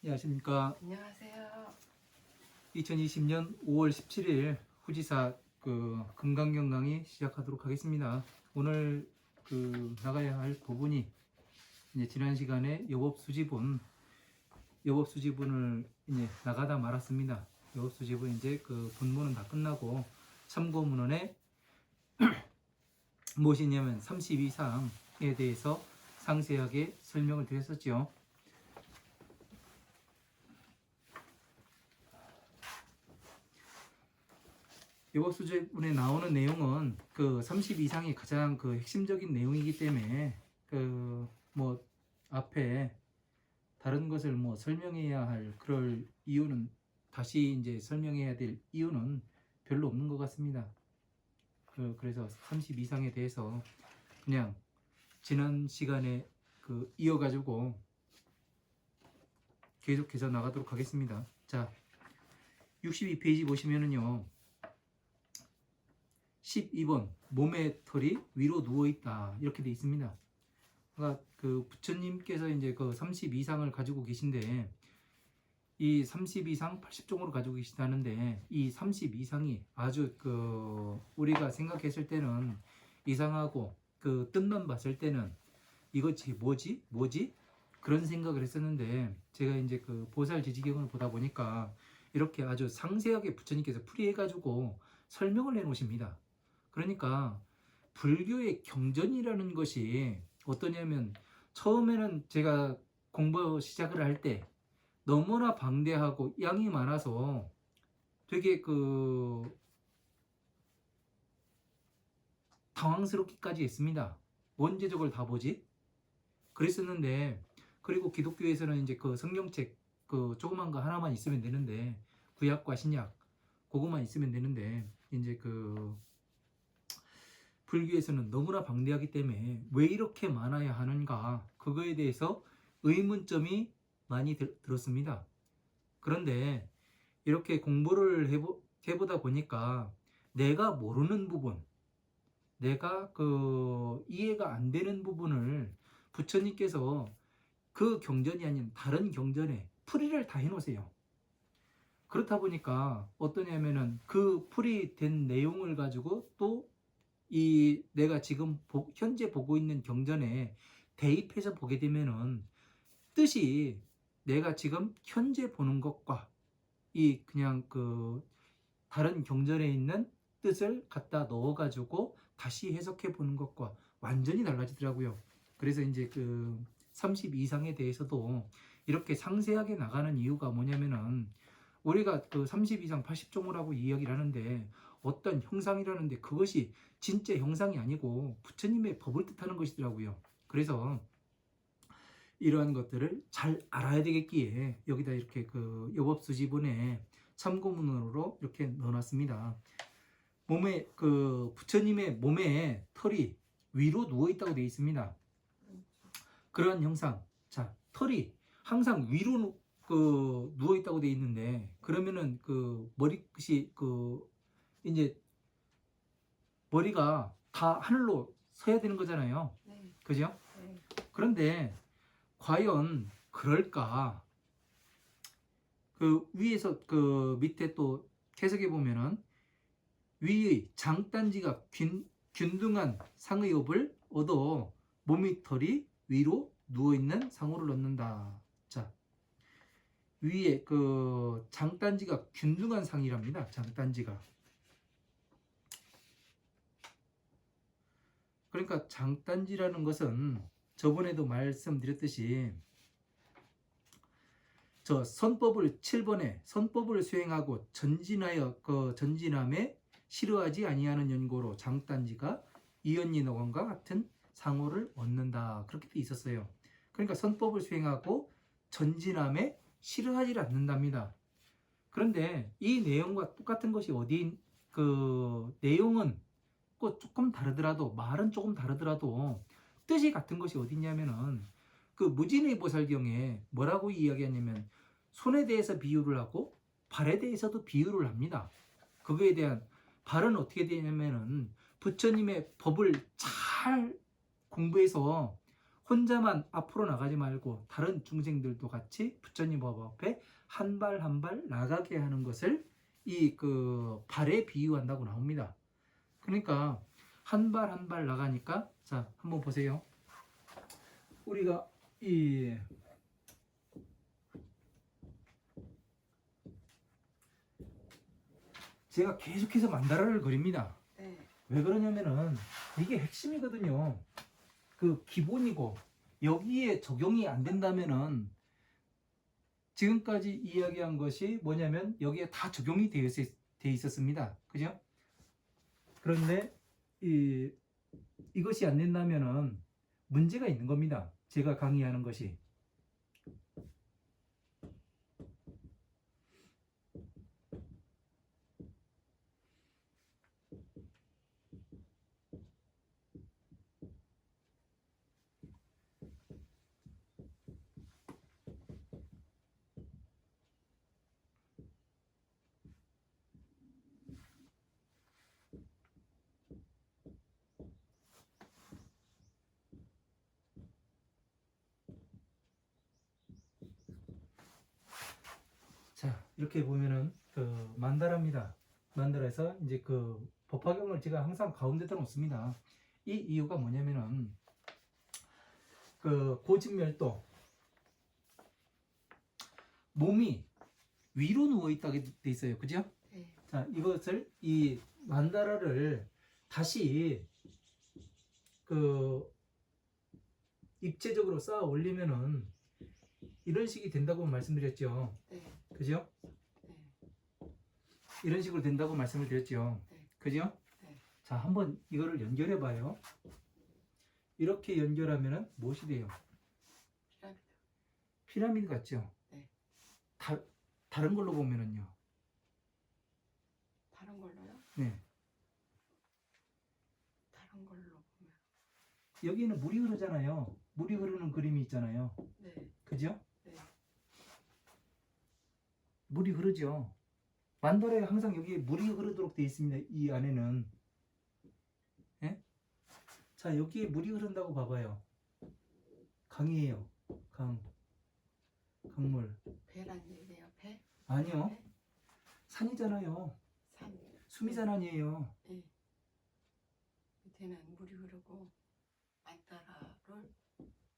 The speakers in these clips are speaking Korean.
안녕하십니까. 안녕하세요. 2020년 5월 17일 후지사 금강경 강의 시작하도록 하겠습니다. 오늘 나가야 할 부분이 이제 지난 시간에 여법수지본을 이제 나가다 말았습니다. 여법수지본 이제 본문은 다 끝나고 참고문헌에 무엇이냐면 32사항에 대해서 상세하게 설명을 드렸었죠. 여법수지본에 나오는 내용은 32상이 가장 핵심적인 내용이기 때문에 앞에 다른 것을 설명해야 할 그럴 이유는 다시 이제 설명해야 될 이유는 별로 없는 것 같습니다. 그래서 32상에 대해서 그냥 지난 시간에 이어가지고 계속해서 나가도록 하겠습니다. 자, 62페이지 보시면은요. 12번 몸의 털이 위로 누워있다 이렇게 돼 있습니다. 그러니까 부처님께서 이제 32상을 가지고 계신데 이 32상 80종으로 가지고 계시다는데 이 32상이 아주 우리가 생각했을 때는 이상하고 뜻만 봤을 때는 이것이 뭐지 그런 생각을 했었는데 제가 이제 보살지지경을 보다 보니까 이렇게 아주 상세하게 부처님께서 풀이해 가지고 설명을 해 놓으십니다. 그러니까 불교의 경전이라는 것이 어떠냐면 처음에는 제가 공부 시작을 할 때 너무나 방대하고 양이 많아서 되게 당황스럽기까지 했습니다. 언제 저걸 다 보지? 그랬었는데 그리고 기독교에서는 이제 성경책 조그만 거 하나만 있으면 되는데 구약과 신약 그것만 있으면 되는데 이제 불교에서는 너무나 방대하기 때문에 왜 이렇게 많아야 하는가 그거에 대해서 의문점이 많이 들었습니다. 그런데 이렇게 공부를 해보다 보니까 내가 모르는 부분, 내가 이해가 안 되는 부분을 부처님께서 그 경전이 아닌 다른 경전에 풀이를 다 해놓으세요. 그렇다 보니까 어떠냐면은 그 풀이된 내용을 가지고 또 내가 지금 현재 보고 있는 경전에 대입해서 보게 되면은 뜻이 내가 지금 현재 보는 것과 그냥 다른 경전에 있는 뜻을 갖다 넣어가지고 다시 해석해 보는 것과 완전히 달라지더라고요. 그래서 이제 32상에 대해서도 이렇게 상세하게 나가는 이유가 뭐냐면은 우리가 32상 80종이라고 이야기를 하는데 어떤 형상이라는데 그것이 진짜 형상이 아니고 부처님의 법을 뜻하는 것이더라고요. 그래서 이러한 것들을 잘 알아야 되겠기에 여기다 이렇게 여법수지본에 참고문으로 이렇게 넣어놨습니다. 부처님의 몸에 털이 위로 누워 있다고 되어 있습니다. 그러한 형상, 자, 털이 항상 위로 누워 있다고 되어 있는데 그러면은 머리끝이 이제 머리가 다 하늘로 서야 되는 거잖아요. 네. 그죠? 네. 그런데 과연 그럴까? 위에서 밑에 또 해석해 보면은 위의 장단지가 균등한 상의 업을 얻어 몸의 털이 위로 누워 있는 상호를 얻는다. 자, 위에 장단지가 균등한 상이랍니다. 장단지가. 그러니까 장단지라는 것은 저번에도 말씀드렸듯이 저 선법을 7번에 선법을 수행하고 전진하여 전진함에 싫어하지 아니하는 연고로 장단지가 이연리노관과 같은 상호를 얻는다. 그렇게 돼 있었어요. 그러니까 선법을 수행하고 전진함에 싫어하지 않는답니다. 그런데 이 내용과 똑같은 것이 내용은 꼭 조금 다르더라도 말은 조금 다르더라도 뜻이 같은 것이 어디 있냐면은 무진의 보살경에 뭐라고 이야기하냐면 손에 대해서 비유를 하고 발에 대해서도 비유를 합니다. 그거에 대한 발은 어떻게 되냐면은 부처님의 법을 잘 공부해서 혼자만 앞으로 나가지 말고 다른 중생들도 같이 부처님 법 앞에 한 발 한 발 나가게 하는 것을 이 그 발에 비유한다고 나옵니다. 그러니까 한 발 한 발 나가니까 자 한번 보세요. 우리가 이 제가 계속해서 만다라를 그립니다. 네. 왜 그러냐면은 이게 핵심이거든요. 그 기본이고 여기에 적용이 안 된다면은 지금까지 이야기한 것이 뭐냐면 여기에 다 적용이 되어 있었습니다. 그죠? 그런데 이것이 안 된다면은 문제가 있는 겁니다. 제가 강의하는 것이. 자, 이렇게 보면은 그 만다라입니다. 만다라에서 이제 그 법화경을 제가 항상 가운데다 놓습니다. 이 이유가 뭐냐면은 그 고진멸도 몸이 위로 누워 있다게 돼 있어요. 그죠? 네. 자, 이것을 이 만다라를 다시 그 입체적으로 쌓아 올리면은 이런 식이 된다고 말씀드렸죠. 네. 그죠? 네. 이런 식으로 된다고 말씀을 드렸죠. 네. 그죠? 네. 자, 한번 이거를 연결해 봐요. 이렇게 연결하면은 무엇이 돼요? 피라미드. 피라미드 같죠? 네. 다른 걸로 보면은요. 다른 걸로요? 네. 다른 걸로 보면. 여기는 물이 흐르잖아요. 물이 흐르는 그림이 있잖아요. 네. 그죠? 네. 물이 흐르죠. 만다라에 항상 여기에 물이 흐르도록 되어 있습니다. 이 안에는. 예? 자, 여기에 물이 흐른다고 봐봐요. 강이에요. 강물. 배란 얘기예요. 배? 아니요. 배? 산이잖아요. 산. 수미산 아니에요. 네. 밑에는 물이 흐르고 만다라를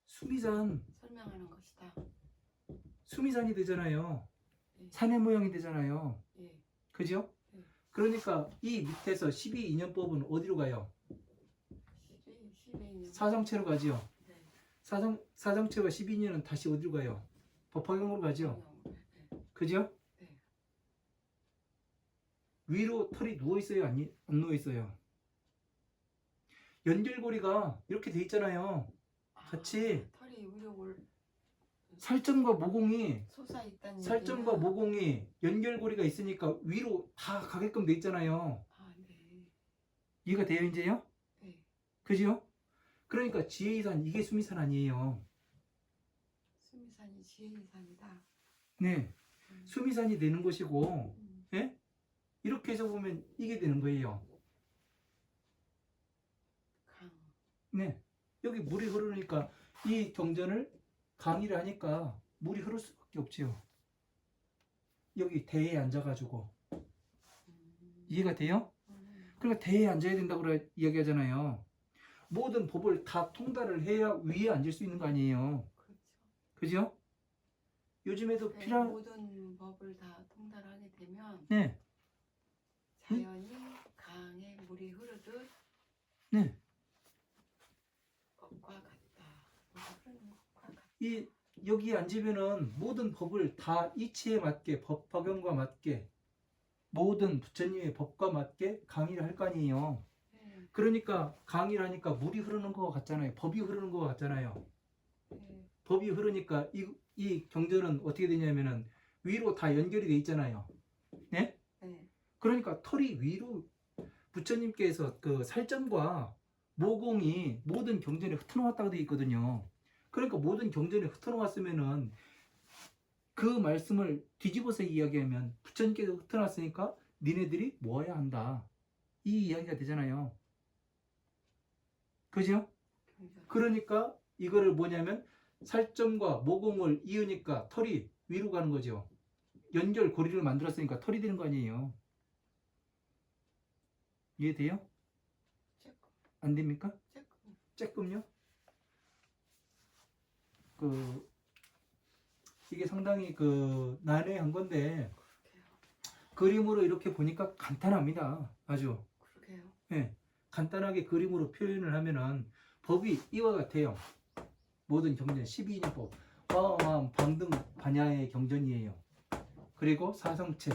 수미산. 설명하는 것이다. 수미산이 되잖아요. 네. 산의 모양이 되잖아요. 예. 그죠? 네. 그러니까 이 밑에서 12인연법은 어디로 가요? 12년. 사정체로 가지요. 네. 사정체와 12인연은 다시 어디로 가요? 법화경으로 가죠. 네. 그죠? 네. 위로 털이 누워 있어요? 안 누워 있어요? 연결고리가 이렇게 돼 있잖아요. 같이. 아, 털이 위로 올 살점과 모공이 솟아있다는 살점과 얘기는- 모공이 연결고리가 있으니까 위로 다 가게끔 돼 있잖아요. 아, 네. 이해가 돼요, 이제요? 네. 그죠? 그러니까 지혜이산 이게 수미산 아니에요. 수미산이 지혜산이다. 네, 수미산이 되는 것이고, 음. 예? 이렇게 해서 보면 이게 되는 거예요. 강. 네, 여기 물이 흐르니까 이 경전을 강의를 하니까 물이 흐를 수밖에 없지요. 여기 대에 앉아가지고 이해가 돼요? 그러니까 대에 앉아야 된다고 이야기하잖아요. 모든 법을 다 통달을 해야 위에 앉을 수 있는 거 아니에요. 그렇죠. 그죠? 요즘에도 네, 피라 모든 법을 다 통달하게 되면 네, 자연히 강에 물이 흐르듯 네. 것과 같다. 물이 흐르는 것과 같다. 이 여기 앉으면은 모든 법을 다 이치에 맞게 법화경과 맞게 모든 부처님의 법과 맞게 강의를 할 거 아니에요. 네, 그러니까 강의를 하니까 물이 흐르는 것 같잖아요. 법이 흐르는 것 같잖아요. 네, 법이 흐르니까 이 경전은 어떻게 되냐면은 위로 다 연결이 돼 있잖아요. 네? 네. 그러니까 털이 위로 부처님께서 그 살점과 모공이 모든 경전에 흩어놓았다고 되어 있거든요. 그러니까 모든 경전에 흩어놓았으면은 그 말씀을 뒤집어서 이야기하면 부처님께서 흩어놨으니까 니네들이 모아야 한다. 이 이야기가 되잖아요. 그죠? 경전. 그러니까 이거를 뭐냐면 살점과 모공을 이으니까 털이 위로 가는 거죠. 연결 고리를 만들었으니까 털이 되는 거 아니에요. 이해돼요? 조금, 안 됩니까? 조금. 조금요? 그 이게 상당히 그 난해한 건데 그러게요. 그림으로 이렇게 보니까 간단합니다. 아주. 그러게요. 예, 간단하게 그림으로 표현을 하면은 법이 이와 같아요. 모든 경전 12인연법 화엄 방등 반야의 경전이에요. 그리고 사성체.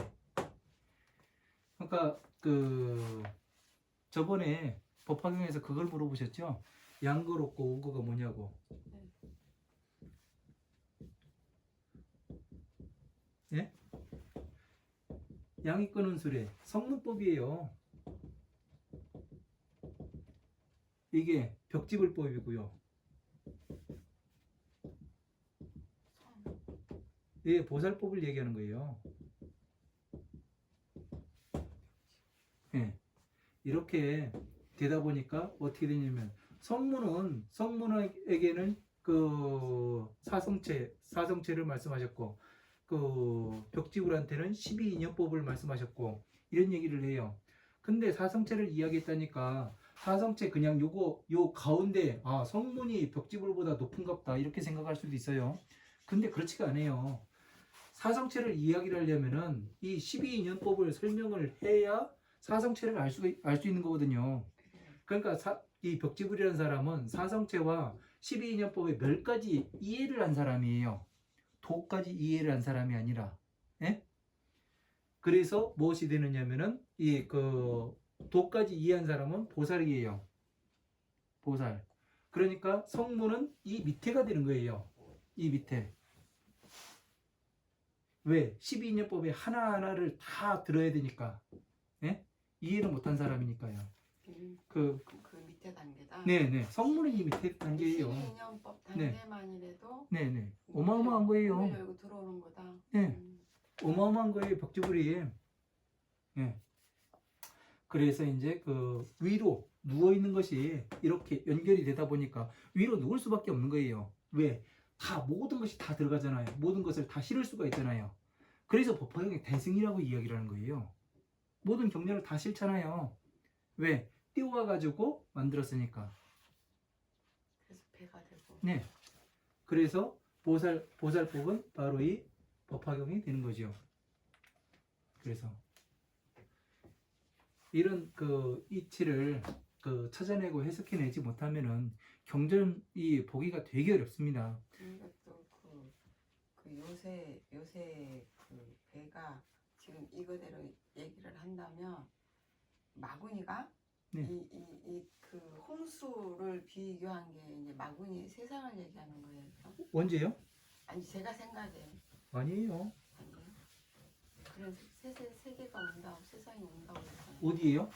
그러니까 그 저번에 법화경에서 그걸 물어보셨죠? 양거롭고 우거가 뭐냐고. 예? 양이 끄는 수레 성문법이에요. 이게 벽지불법이고요. 이게 보살법을 얘기하는 거예요. 예. 이렇게 되다 보니까 어떻게 되냐면 성문에게는 그 사성체를 말씀하셨고 그 벽지불한테는 12인연법을 말씀하셨고 이런 얘기를 해요. 근데 사성체를 이야기했다니까 사성체 그냥 요 가운데 성문이 벽지불보다 높은갑다 이렇게 생각할 수도 있어요. 근데 그렇지가 않아요. 사성체를 이야기를 하려면은 이 12인연법을 설명을 해야 사성체를 알 수 있는 거거든요. 그러니까 이 벽지불이라는 사람은 사성체와 12인연법의 몇 가지 이해를 한 사람이에요. 도까지 이해를 한 사람이 아니라. 예? 그래서 무엇이 되느냐면은 이 그 도까지 이해한 사람은 보살이에요. 보살. 그러니까 성문은 이 밑에가 되는 거예요. 이 밑에. 왜? 12인연법의 하나하나를 다 들어야 되니까. 예? 이해를 못한 사람이니까요. 그 밑에 단계다. 네네. 성문은 이 밑에 단계예요. 12인연법 단계만이라도 네네. 어마어마한 거예요. 문을 열고 들어오는 거다. 네. 어마어마한 거예요. 벽지불이. 예. 그래서 이제 그 위로 누워 있는 것이 이렇게 연결이 되다 보니까 위로 누울 수밖에 없는 거예요. 왜? 다 모든 것이 다 들어가잖아요. 모든 것을 다 실을 수가 있잖아요. 그래서 법화경의 대승이라고 이야기를 하는 거예요. 모든 경전을 다 실잖아요. 왜? 띄워와 가지고 만들었으니까. 그래서 배가 되고. 네. 그래서 보살법은 바로 이 법화경이 되는 거죠. 그래서 이런 그 이치를 그 찾아내고 해석해내지 못하면은 경전이 보기가 되게 어렵습니다. 그러니까 또그 요새 그 배가 지금 이거대로 얘기를 한다면 마구니가 네. 이 그 홍수를 비교한 게 이제 마구니 세상을 얘기하는 거예요. 언제요? 아니 제가 생각에 아니에요. 아니에요. 그런 세계가 온다고 세상이 온다고 했잖아요. 어디에요?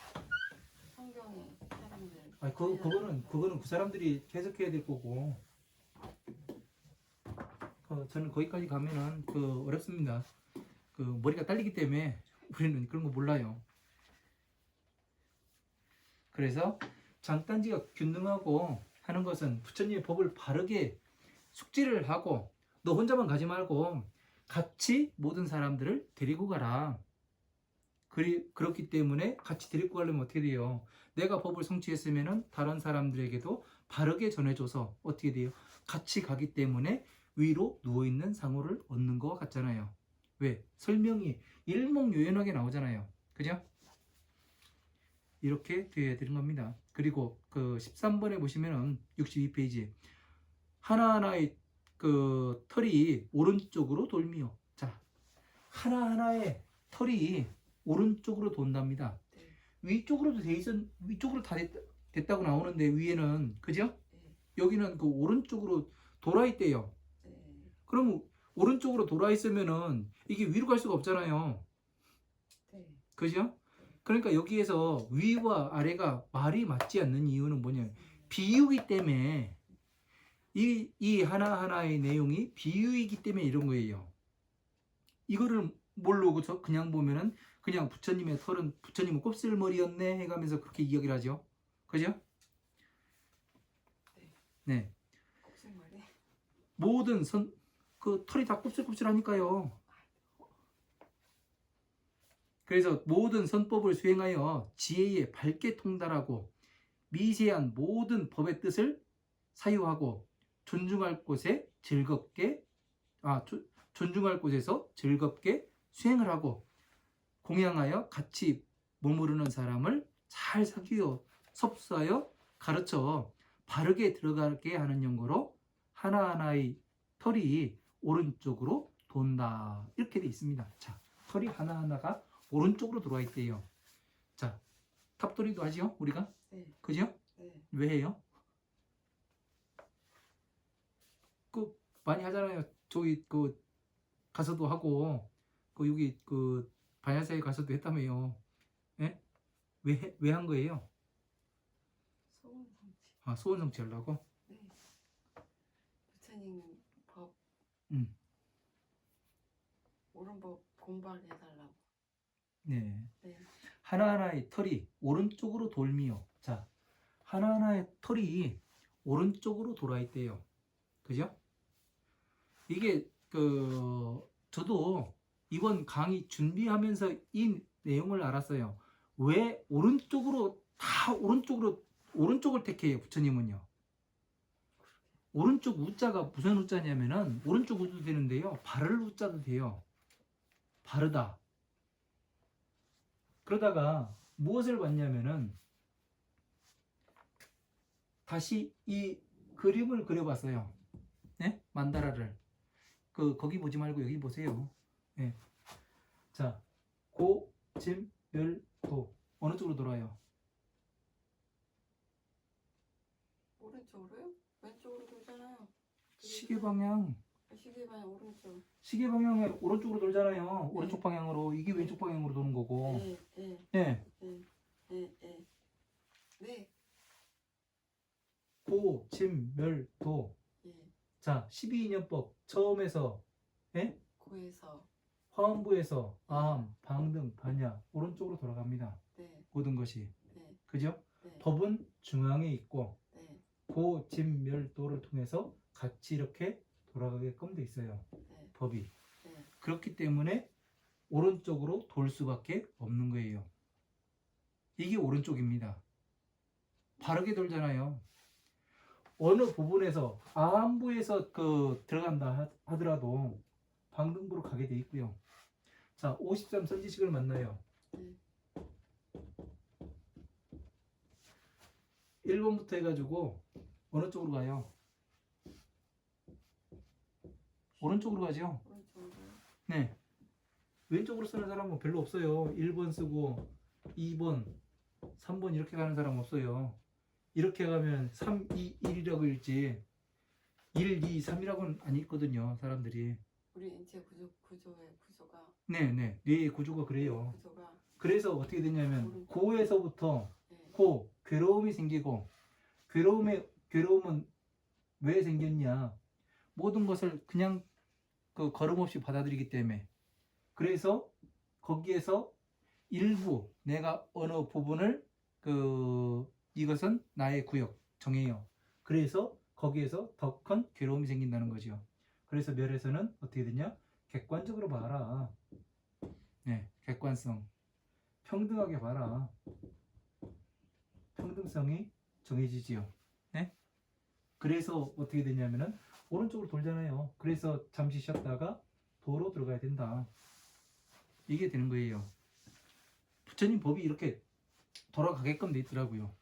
성경에 사람들. 아니 그거는 그 사람들이 해석해야 될 거고. 저는 거기까지 가면은 그 어렵습니다. 그 머리가 딸리기 때문에 우리는 그런 거 몰라요. 그래서 장단지가 균등하고 하는 것은 부처님의 법을 바르게 숙지를 하고 너 혼자만 가지 말고 같이 모든 사람들을 데리고 가라. 그렇기 때문에 같이 데리고 가려면 어떻게 돼요? 내가 법을 성취했으면은 다른 사람들에게도 바르게 전해줘서 어떻게 돼요? 같이 가기 때문에 위로 누워있는 상호를 얻는 것 같잖아요. 왜? 설명이 일목요연하게 나오잖아요. 그죠? 이렇게 되어야 되는 겁니다. 그리고 그 13번에 보시면은 62페이지 하나하나의 그 털이 오른쪽으로 돌미요. 자, 하나하나의 털이 오른쪽으로 돈답니다. 네. 위쪽으로도 위쪽으로 다 됐다고 나오는데 위에는 그죠? 네. 여기는 그 오른쪽으로 돌아 있대요. 네. 그럼 오른쪽으로 돌아 있으면은 이게 위로 갈 수가 없잖아요. 네. 그죠? 그러니까 여기에서 위와 아래가 말이 맞지 않는 이유는 뭐냐면 비유이기 때문에 이 하나하나의 내용이 비유이기 때문에 이런 거예요. 이거를 모르고 그냥 보면은 그냥 부처님의 털은 부처님은 곱슬머리였네 해가면서 그렇게 이야기를 하죠. 그죠? 네. 네. 모든 그 털이 다 곱슬곱슬하니까요. 그래서 모든 선법을 수행하여 지혜에 밝게 통달하고 미세한 모든 법의 뜻을 사유하고 존중할 곳에 존중할 곳에서 즐겁게 수행을 하고 공양하여 같이 머무르는 사람을 잘 사귀어 섭수하여 가르쳐 바르게 들어가게 하는 연고로 하나하나의 털이 오른쪽으로 돈다. 이렇게 돼 있습니다. 자, 털이 하나하나가 오른쪽으로 들어와 있대요. 자, 탑돌이도 하지요, 우리가? 네. 그죠? 네. 왜 해요? 그 많이 하잖아요. 저기 그 가서도 하고 그 여기 그 반야사에 가서도 했다며요. 예? 왜 한 거예요? 소원 성취. 아, 소원 성취하려고? 네. 부처님 법 음. 옳은 법 공부하게 해달라고. 네. 네. 하나하나의 털이 오른쪽으로 돌미요. 자, 하나하나의 털이 오른쪽으로 돌아 있대요. 그죠? 이게 저도 이번 강의 준비하면서 이 내용을 알았어요. 왜 오른쪽을 택해요, 부처님은요. 오른쪽 우자가 무슨 우자냐면은 오른쪽 우도 되는데요. 바를 우자도 돼요. 바르다. 그러다가 무엇을 봤냐면은 다시 이 그림을 그려봤어요. 네? 만다라를. 거기 보지 말고 여기 보세요. 네. 자, 고, 침, 멸, 도. 어느 쪽으로 돌아요? 오른쪽으로요? 왼쪽으로 돌잖아요. 시계 방향. 시계 방향 오른쪽. 시계 방향에 오른쪽으로 돌잖아요. 오른쪽 방향으로. 이게 왼쪽 방향으로 도는 거고. 네, 네, 네. 네, 네, 네. 네. 고, 침, 멸, 도. 예. 자, 12인연법 처음에서 예? 고에서. 화엄부에서 암, 방등, 반야 오른쪽으로 돌아갑니다. 네, 모든 것이. 네, 그죠? 네, 법은 중앙에 있고 네, 고, 진, 멸, 도를 통해서 같이 이렇게 돌아가게끔 돼 있어요. 네, 법이. 네. 그렇기 때문에 오른쪽으로 돌 수밖에 없는 거예요. 이게 오른쪽입니다. 바르게 돌잖아요. 어느 부분에서 암부에서 들어간다 하더라도 방등부로 가게 돼 있고요. 자, 53 선지식을 만나요. 1번부터 해가지고 어느 쪽으로 가요? 오른쪽으로 가죠. 오른쪽으로요? 네. 왼쪽으로 쓰는 사람은 별로 없어요. 1번 쓰고 2번, 3번 이렇게 가는 사람 없어요. 이렇게 가면 3, 2, 1이라고 읽지 1, 2, 3이라고는 안 읽거든요. 사람들이. 우리 인체 구조의 구조가. 네. 뇌의 구조가 그래요. 구조가. 그래서 어떻게 되냐면 고에서부터 네. 고, 괴로움이 생기고 괴로움은 왜 생겼냐? 모든 것을 그냥 걸음 없이 받아들이기 때문에. 그래서 거기에서 일부 내가 어느 부분을 이것은 나의 구역 정해요. 그래서 거기에서 더 큰 괴로움이 생긴다는 거죠. 그래서 멸에서는 어떻게 되냐? 객관적으로 봐라. 네, 객관성. 평등하게 봐라. 평등성이 정해지지요. 네? 그래서 어떻게 되냐면은 오른쪽으로 돌잖아요. 그래서 잠시 쉬었다가 도로 들어가야 된다. 이게 되는 거예요. 부처님 법이 이렇게 돌아가게끔 돼 있더라고요.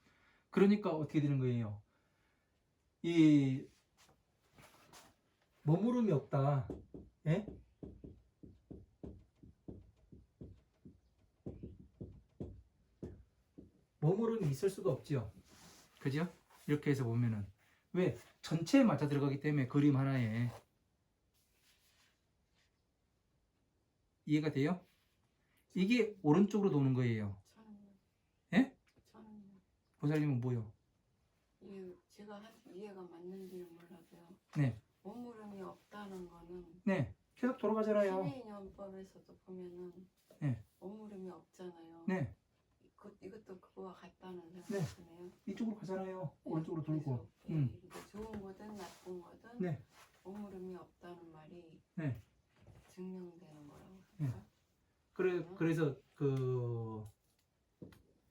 그러니까 어떻게 되는 거예요? 이 머무름이 없다. 예? 머무름이 있을 수가 없죠. 그죠? 이렇게 해서 보면은 왜? 전체에 맞아 들어가기 때문에 그림 하나에. 이해가 돼요? 이게 오른쪽으로 도는 거예요. 저는요. 예? 저는요. 보살님은 뭐요? 제가 이해가 맞는지는 몰라도요. 네. 머무름이 없다는 거는 네. 계속 돌아가잖아요. 12인연법에서도 보면은 네. 머무름이 없잖아요. 네. 이것도 그거와 같다는 네. 생각이 드네요. 이쪽으로 가잖아요. 네, 오른쪽으로 돌고. 그래서, 이게 좋은 거든 나쁜 거든 네. 오물음이 없다는 말이 네. 증명되는 거라고 네. 할까? 그래서 그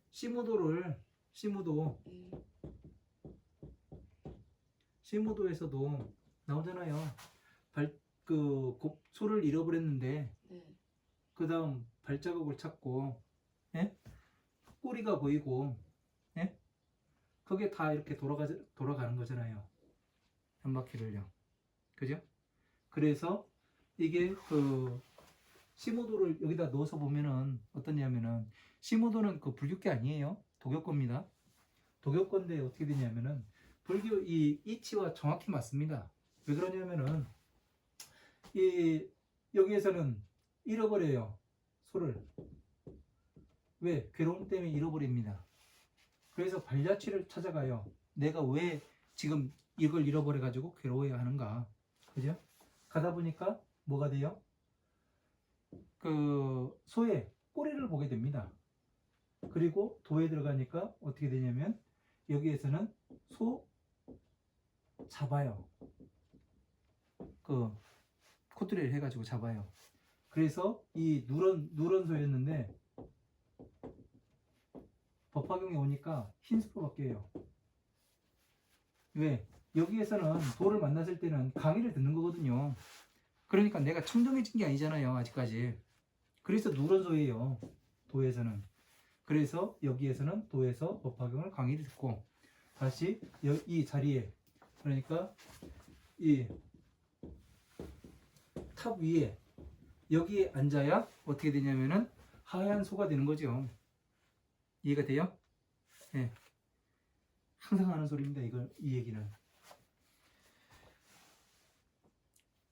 시무도 예. 시무도에서도 나오잖아요. 소를 잃어버렸는데 네. 그 다음 발자국을 찾고, 예? 꼬리가 보이고, 예? 그게 다 이렇게 돌아가는 거잖아요. 한 바퀴를요. 그죠? 그래서 이게 그 시무도를 여기다 넣어서 보면은 어떠냐면은, 시무도는 그 불교계 아니에요. 도교권입니다. 도교권인데 어떻게 되냐면은 불교 이 이치와 정확히 맞습니다. 왜 그러냐면은 이 여기에서는 잃어버려요. 소를. 왜? 괴로움 때문에 잃어버립니다. 그래서 발자취를 찾아가요. 내가 왜 지금 이걸 잃어버려 가지고 괴로워야 하는가? 그죠? 가다 보니까 뭐가 돼요? 그 소의 꼬리를 보게 됩니다. 그리고 도에 들어가니까 어떻게 되냐면 여기에서는 소 잡아요. 그 코뚜레를 해가지고 잡아요. 그래서 이 누런 소였는데 법화경에 오니까 흰수로 바뀌어요. 왜? 여기에서는 도를 만났을 때는 강의를 듣는 거거든요. 그러니까 내가 청정해진 게 아니잖아요, 아직까지. 그래서 누런 소예요, 도에서는. 그래서 여기에서는 도에서 법화경을 강의를 듣고 다시 이 자리에, 그러니까 이 탑 위에 여기에 앉아야 어떻게 되냐면은 하얀 소가 되는 거죠. 이해가 돼요? 네. 항상 하는 소리입니다. 이 얘기는.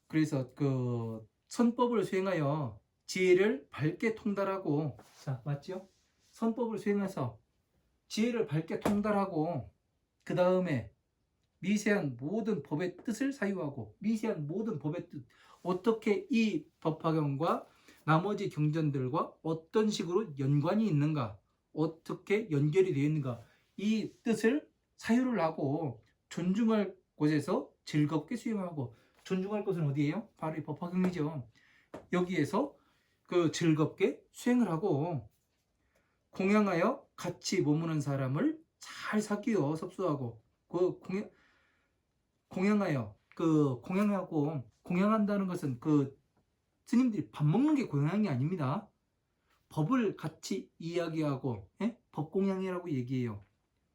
그래서 그 선법을 수행하여 지혜를 밝게 통달하고, 자, 맞죠? 선법을 수행해서 지혜를 밝게 통달하고 그 다음에 미세한 모든 법의 뜻을 사유하고, 미세한 모든 법의 뜻, 어떻게 이 법화경과 나머지 경전들과 어떤 식으로 연관이 있는가, 어떻게 연결이 되어 있는가, 이 뜻을 사유를 하고 존중할 곳에서 즐겁게 수행하고, 존중할 곳은 어디예요? 바로 이 법화경이죠. 여기에서 그 즐겁게 수행을 하고 공양하여 같이 머무는 사람을 잘 사귀어 섭수하고, 그 공양하여, 그 공양하고, 공양한다는 것은 그 스님들이 밥 먹는 게 공양이 아닙니다. 법을 같이 이야기하고, 예? 법공양이라고 얘기해요.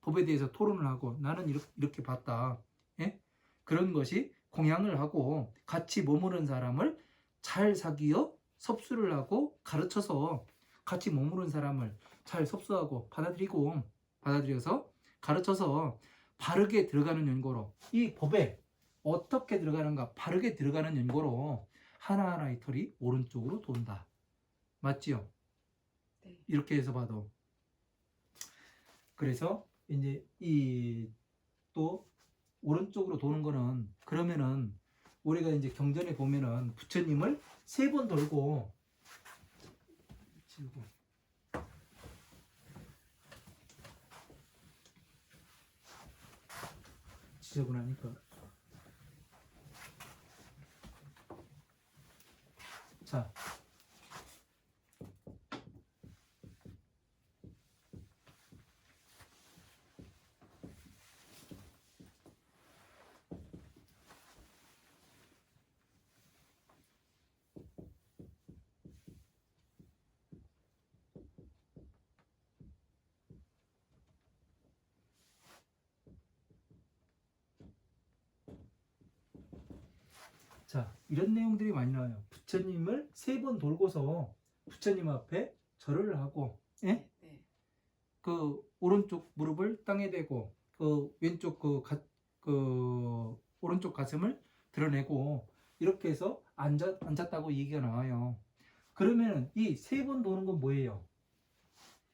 법에 대해서 토론을 하고, 나는 이렇게 봤다, 예? 그런 것이 공양을 하고, 같이 머무는 사람을 잘 사귀어 섭수를 하고 가르쳐서, 같이 머무는 사람을 잘 섭수하고 받아들여서 가르쳐서 바르게 들어가는 연고로, 이 법에 어떻게 들어가는가 바르게 들어가는 연고로 하나하나의 털이 오른쪽으로 돈다. 맞지요? 네. 이렇게 해서 봐도. 그래서 이제 이 또 오른쪽으로 도는 거는, 그러면은 우리가 이제 경전에 보면은 부처님을 3번 돌고 치우고, 지저분하니까. 자, 이런 내용들이 많이 나와요. 부처님을 3번 돌고서 부처님 앞에 절을 하고, 예? 네. 그 오른쪽 무릎을 땅에 대고, 그 왼쪽 그 오른쪽 가슴을 드러내고, 이렇게 해서 앉았다고 얘기가 나와요. 그러면 이 3번 도는 건 뭐예요?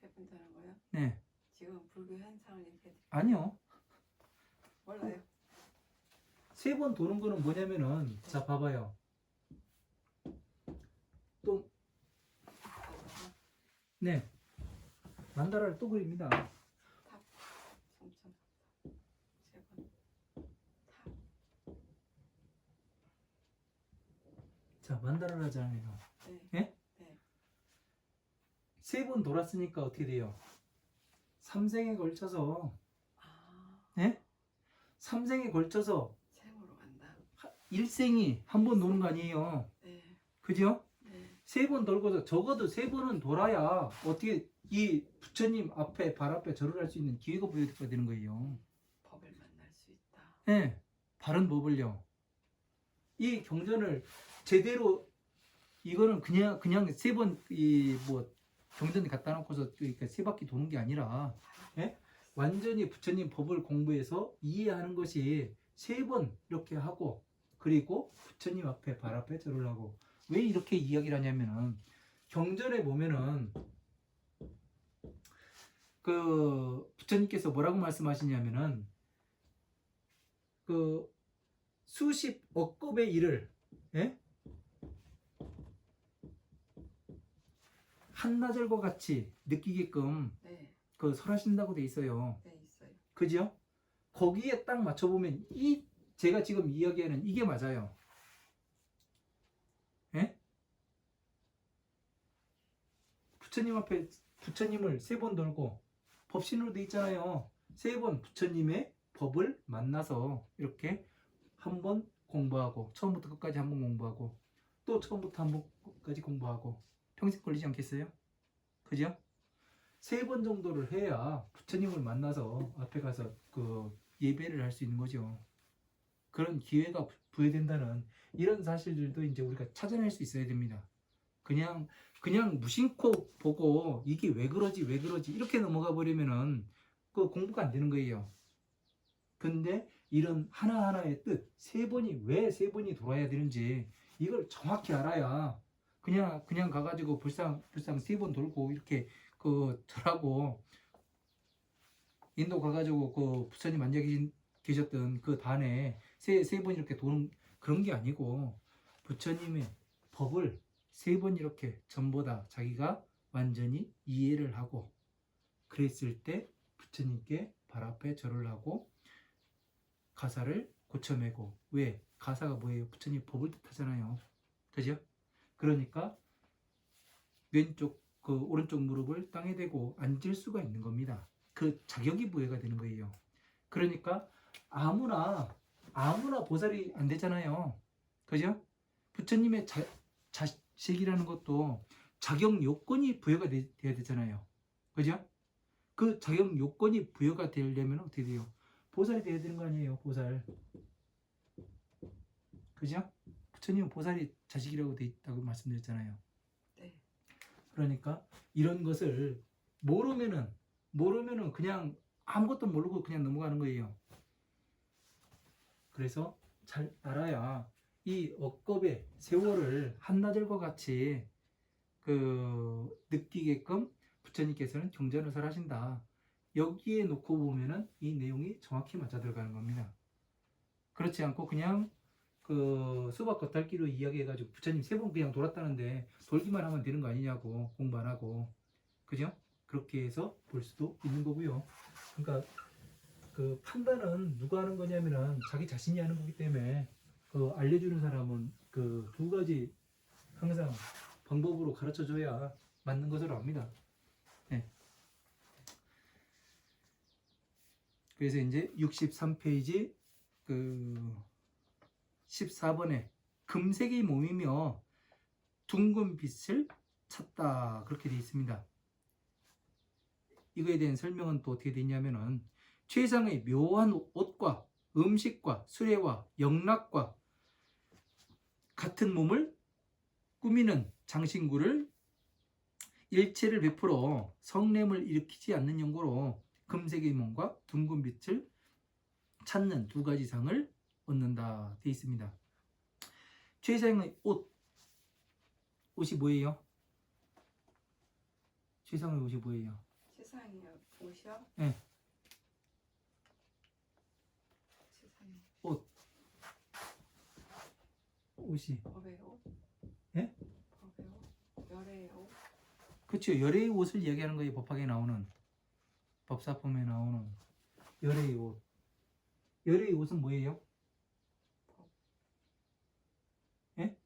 3번 도는 거요? 네. 지금 불교 현상을 얘기해. 아니요. 몰라요. 3번 도는 거는 뭐냐면은, 자, 봐봐요. 또, 네. 만다라를 또 그립니다. 탑, 성천, 3번, 탑. 만다를 하잖아요. 네. 예? 네. 3번 돌았으니까 어떻게 돼요? 3생에 걸쳐서 아, 예? 3생에 걸쳐서 세모로 간다. 일생이 한 번 도는 거 아니에요. 네. 그죠? 네. 3번 돌고서 적어도 3번은 돌아야 어떻게 이 부처님 앞에 발 앞에 절을 할 수 있는 기회가 부여가 되는 거예요. 법을 만날 수 있다. 예, 바른 법을요. 이 경전을 제대로 이거는 그냥 3번 이 뭐 경전 갖다 놓고서 그러니까 3바퀴 도는 게 아니라 예? 완전히 부처님 법을 공부해서 이해하는 것이 3번 이렇게 하고 그리고 부처님 앞에 발 앞에 절을 하고 왜 이렇게 이야기를 하냐면은 경전에 보면은 그 부처님께서 뭐라고 말씀하시냐면은 그 수십억 겁의 일을 예? 한나절과 같이 느끼게끔 네. 그 설하신다고 돼 있어요. 네, 있어요. 그죠? 거기에 딱 맞춰보면 이 제가 지금 이야기하는 이게 맞아요. 예? 부처님 앞에 부처님을 3번 돌고 법신으로 돼 있잖아요. 3번 부처님의 법을 만나서 이렇게 한 번 공부하고 처음부터 끝까지 한 번 공부하고 또 처음부터 한 번까지 공부하고 평생 걸리지 않겠어요? 그죠? 3번 정도를 해야 부처님을 만나서 앞에 가서 그 예배를 할 수 있는 거죠. 그런 기회가 부여된다는 이런 사실들도 이제 우리가 찾아낼 수 있어야 됩니다. 그냥 무심코 보고 이게 왜 그러지 이렇게 넘어가 버리면은 그 공부가 안 되는 거예요. 근데 이런 하나하나의 뜻, 3번이 왜 3번이 돌아야 되는지 이걸 정확히 알아야 그냥 가가지고 불상 3번 돌고 이렇게 그 절하고 인도 가가지고 그 부처님 앉아 계셨던 그 단에 세 번 이렇게 도는 그런 게 아니고 부처님의 법을 3번 이렇게 전부 다 자기가 완전히 이해를 하고 그랬을 때 부처님께 발 앞에 절을 하고 가사를 고쳐매고 왜? 가사가 뭐예요? 부처님 법을 뜻하잖아요. 그죠? 그러니까 왼쪽 그 오른쪽 무릎을 땅에 대고 앉을 수가 있는 겁니다. 그 자격이 부여가 되는 거예요. 그러니까 아무나 보살이 안 되잖아요. 그죠? 부처님의 자식이라는 것도 자격 요건이 부여가 돼야 되잖아요. 그죠? 그 자격 요건이 부여가 되려면 어떻게 돼요? 보살이 돼야 되는 거 아니에요? 보살. 그죠? 부처님은 보살이 자식이라고 돼 있다고 말씀드렸잖아요. 네. 그러니까 이런 것을 모르면은 그냥 아무것도 모르고 그냥 넘어가는 거예요. 그래서 잘 알아야 이 억겁의 세월을 한나절과 같이 그 느끼게끔 부처님께서는 경전을 설하신다. 여기에 놓고 보면은 이 내용이 정확히 맞아 들어가는 겁니다. 그렇지 않고 그냥 그 수박 겉핥기로 이야기해가지고 부처님 3번 그냥 돌았다는데 돌기만 하면 되는 거 아니냐고 공부 안 하고 그죠? 그렇게 해서 볼 수도 있는 거고요. 그러니까 그 판단은 누가 하는 거냐면은 자기 자신이 하는 거기 때문에 그 알려주는 사람은 그 2가지 항상 방법으로 가르쳐 줘야 맞는 것으로 압니다. 네. 그래서 이제 63페이지 그 14번에 금색의 몸이며 둥근 빛을 찾다 그렇게 되어 있습니다. 이거에 대한 설명은 또 어떻게 되냐면은 최상의 묘한 옷과 음식과 수레와 영락과 같은 몸을 꾸미는 장신구를 일체를 베풀어 성냄을 일으키지 않는 연고로 금색의 몸과 둥근 빛을 찾는 2가지 상을 얻는다 되어 있습니다. 최상의 옷이 뭐예요? 최상의 옷이 뭐예요? 세상에 옷이요? 네. 세상에 옷이 법의 옷? 예? 법의 옷? 열의 옷? 그렇죠. 열의 옷을 이야기하는 거예요. 법학에 나오는 법사품에 나오는 열의 옷. 열의 옷은 뭐예요? 법. 예?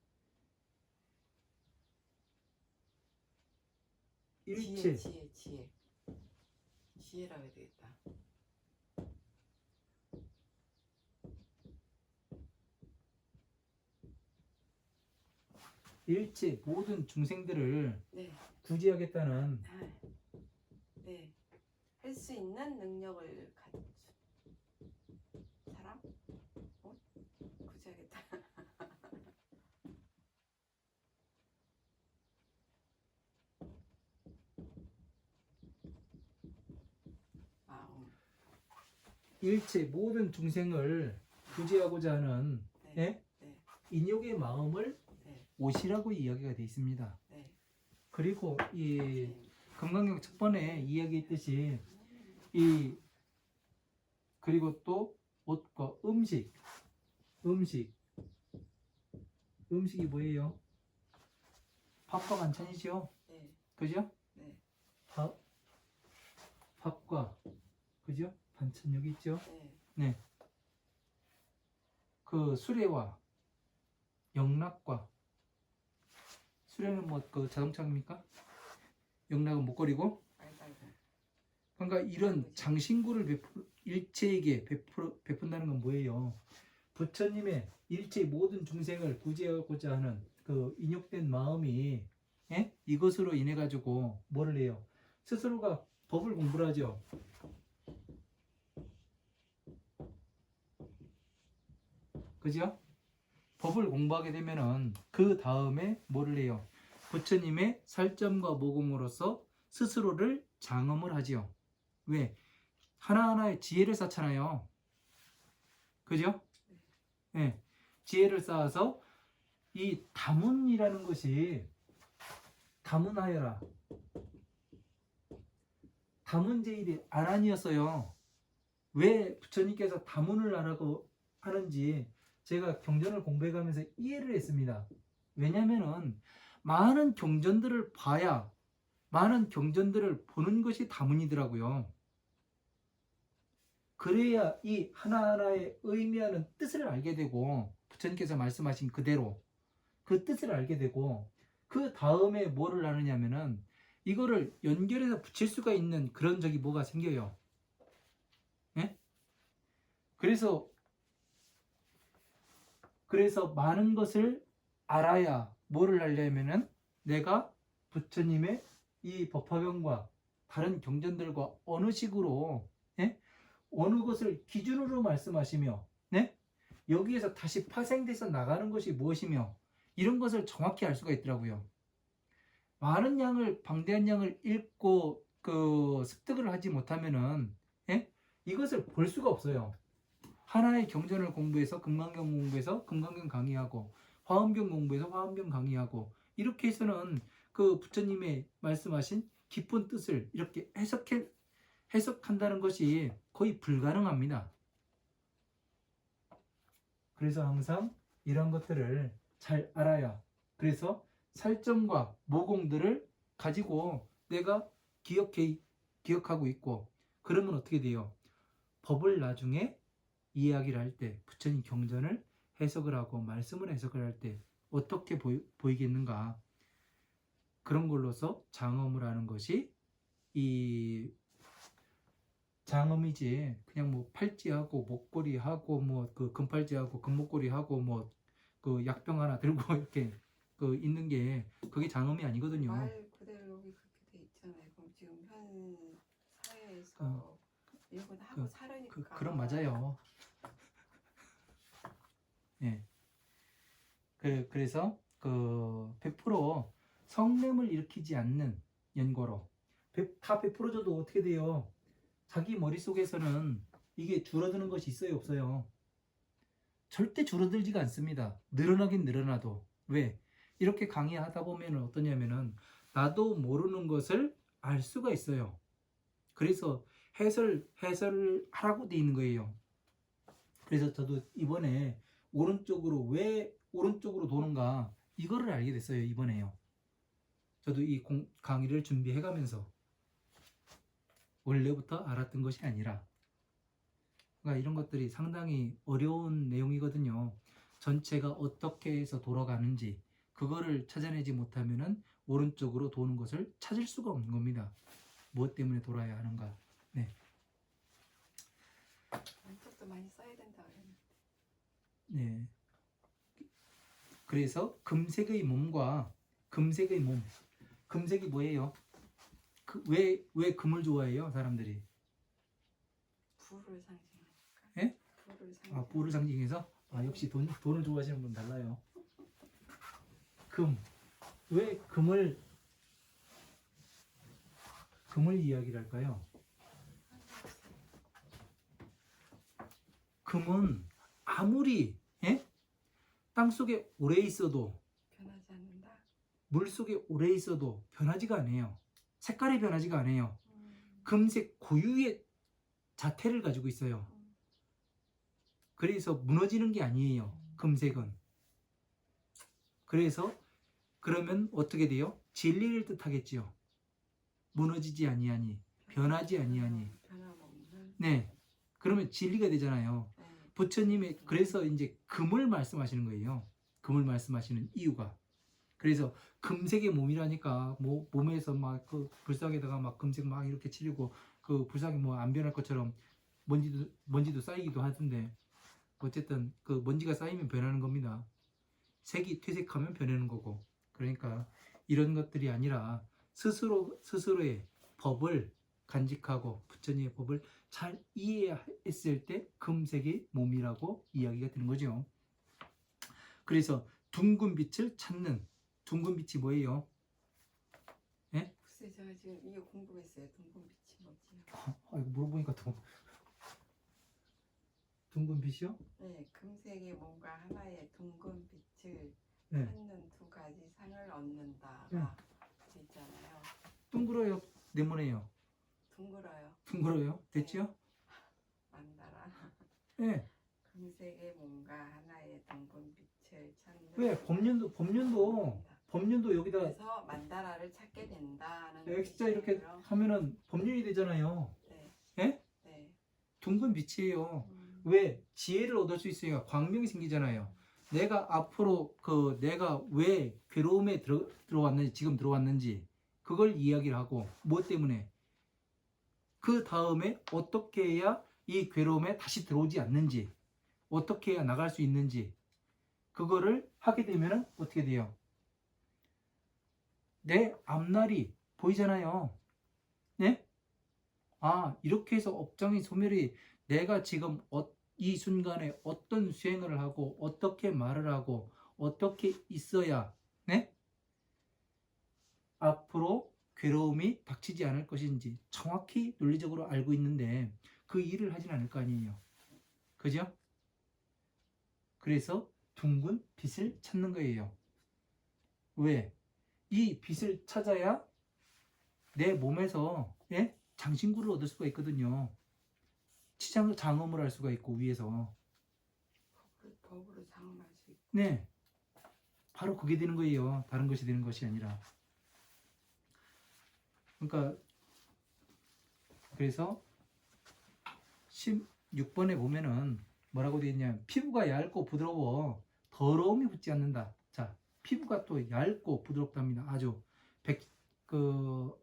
일체 지혜라고 해야 되겠다. 일체 모든 중생들을 네. 구제하겠다는 네. 할 수 있는 능력을 가진 사람? 구제하겠다. 마음. 일체 모든 중생을 구제하고자 하는 네. 예? 네. 인욕의 마음을 네. 옷이라고 이야기가 되어 있습니다. 네. 그리고 이 네. 금강경 첫 번에 이야기했듯이 이 그리고 또 옷과 음식이 뭐예요? 밥과 반찬이죠. 네. 그죠? 네. 밥과 그죠? 반찬 여기 있죠. 네. 네. 그 수레와 영락과 수레는 뭐 그 자동차입니까? 영락은 목걸이고. 알갈고. 그러니까 이런 장신구를 일체에게 베푼다는 건 뭐예요? 부처님의 일체 모든 중생을 구제하고자 하는 그 인욕된 마음이 예? 이것으로 인해 가지고 뭐를 해요? 스스로가 법을 공부를 하죠. 그죠? 법을 공부하게 되면은 그 다음에 뭐를 해요? 부처님의 살점과 모공으로서 스스로를 장엄을 하지요. 왜? 하나하나의 지혜를 쌓잖아요. 그죠? 네. 지혜를 쌓아서 이 다문이라는 것이 다문하여라. 다문제일이 아란이었어요. 왜 부처님께서 다문을 하라고 하는지 제가 경전을 공부해가면서 이해를 했습니다. 왜냐면은 많은 경전들을 봐야 많은 경전들을 보는 것이 다문이더라고요. 그래야 이 하나하나의 의미하는 뜻을 알게 되고 부처님께서 말씀하신 그대로 그 뜻을 알게 되고 그 다음에 뭐를 나누냐면은 이거를 연결해서 붙일 수가 있는 그런 적이 뭐가 생겨요. 예? 그래서 많은 것을 알아야 뭐를 하려면은 내가 부처님의 이 법화경과 다른 경전들과 어느 식으로 예? 어느 것을 기준으로 말씀하시며 네? 여기에서 다시 파생돼서 나가는 것이 무엇이며 이런 것을 정확히 알 수가 있더라고요. 많은 양을 방대한 양을 읽고 그 습득을 하지 못하면은 예? 이것을 볼 수가 없어요. 하나의 경전을 공부해서 금강경 공부해서 금강경 강의하고 화엄경 공부해서 화엄경 강의하고 이렇게 해서는 그 부처님의 말씀하신 깊은 뜻을 이렇게 해석한다는 것이 거의 불가능합니다. 그래서 항상 이런 것들을 잘 알아야 그래서 살점과 모공들을 가지고 내가 기억하고 있고 그러면 어떻게 돼요? 법을 나중에 이야기를 할 때 부처님 경전을 해석을 하고 말씀을 해석을 할 때 어떻게 보이겠는가 그런 걸로서 장엄을 하는 것이 이 장엄이지 그냥 뭐 팔찌하고 목걸이하고 뭐 그 금팔찌하고 금목걸이하고 뭐 그 약병 하나 들고 이렇게 그 있는 게 그게 장엄이 아니거든요. 말 그대로 여기 그렇게 돼 있잖아요. 그럼 지금 현 사회에서 이건 하고 살으니까 그럼 맞아요. 예. 그래서 그 100% 성냄을 일으키지 않는 연고로 다 100%줘도 어떻게 돼요? 자기 머릿속에서는 이게 줄어드는 것이 있어요, 없어요? 절대 줄어들지가 않습니다. 늘어나긴 늘어나도. 왜? 이렇게 강의하다 보면 어떠냐면은 나도 모르는 것을 알 수가 있어요. 그래서 해설을 하라고 돼 있는 거예요. 그래서 저도 이번에 왜 오른쪽으로 도는가 이거를 알게 됐어요, 이번에요. 저도 이 강의를 준비해 가면서 원래부터 알았던 것이 아니라 그러니까 이런 것들이 상당히 어려운 내용이거든요. 전체가 어떻게 해서 돌아가는지 그거를 찾아내지 못하면은 오른쪽으로 도는 것을 찾을 수가 없는 겁니다. 무엇 때문에 돌아야 하는가? 네. 왼쪽도 많이 써야 된다 그랬는데. 네. 그래서 금색의 몸과 금색의 몸. 금색이 뭐예요? 왜 금을 좋아해요, 사람들이? 부를 상징하니까. 예? 부를 상징. 아, 부를 상징해서? 아, 역시 돈을 좋아하시는 분 달라요. 왜 금을 이야기를 할까요? 금은 아무리 땅속에 오래 있어도 변하지 않는다. 물속에 오래 있어도 변하지가 않아요. 색깔이 변하지가 않아요. 음. 금색 고유의 자태를 가지고 있어요. 그래서 무너지는 게 아니에요. 금색은. 그래서 그러면 어떻게 돼요? 진리를 뜻하겠지요. 무너지지 아니하니, 변하지 아니하니. 변함없는. 네. 그러면 진리가 되잖아요. 네. 부처님의 그래서 이제 금을 말씀하시는 거예요. 금을 말씀하시는 이유가. 그래서 금색의 몸이라니까 뭐 몸에서 막 그 불상에다가 막 금색 막 이렇게 칠하고 그 불상이 뭐 안 변할 것처럼 먼지도 쌓이기도 하던데 어쨌든 그 먼지가 쌓이면 변하는 겁니다. 색이 퇴색하면 변하는 거고. 그러니까 이런 것들이 아니라 스스로의 법을 간직하고 부처님의 법을 잘 이해했을 때 금색의 몸이라고 이야기가 되는 거죠. 그래서 둥근 빛을 찾는 둥근 빛이 뭐예요? 예? 글쎄 제가 지금 이거 궁금했어요. 둥근 빛이 뭐지요? 이거 물어보니까 또 둥근 빛이요? 네, 금색의 뭔가 하나의 둥근 빛을 네. 찾는 두 가지 상을 얻는다가 돼 있잖아요. 둥글어요? 네모네요? 둥글어요. 둥글어요? 됐죠? 만다라. 예. 금색의 뭔가 하나의 둥근 빛을 찾는. 왜 법륜도 여기다 그래서 만다라를 찾게 된다는. X자 이렇게 의미로. 하면은 법륜이 되잖아요. 네. 예? 네. 둥근 빛이에요. 음. 왜? 지혜를 얻을 수 있으니까 광명이 생기잖아요. 내가 앞으로 내가 왜 괴로움에 들어왔는지 지금 들어왔는지 그걸 이야기를 하고 무엇 때문에 그 다음에 어떻게 해야 이 괴로움에 다시 들어오지 않는지 어떻게 해야 나갈 수 있는지 그거를 하게 되면 어떻게 돼요? 내 앞날이 보이잖아요. 네? 아, 이렇게 해서 업장의 소멸이 내가 지금 이 순간에 어떤 수행을 하고 어떻게 말을 하고 어떻게 있어야 네? 앞으로 괴로움이 닥치지 않을 것인지 정확히 논리적으로 알고 있는데 그 일을 하진 않을 거 아니에요. 그죠? 그래서 둥근 빛을 찾는 거예요. 왜? 이 빛을 찾아야 내 몸에서 장신구를 얻을 수가 있거든요. 장엄을 할 수가 있고 위에서. 법으로 장엄할 수 있고. 네. 바로 그게 되는 거예요. 다른 것이 되는 것이 아니라. 그러니까 그래서 16번에 보면은 뭐라고 되어 있냐면 피부가 얇고 부드러워 더러움이 붙지 않는다. 자, 피부가 또 얇고 부드럽답니다. 아주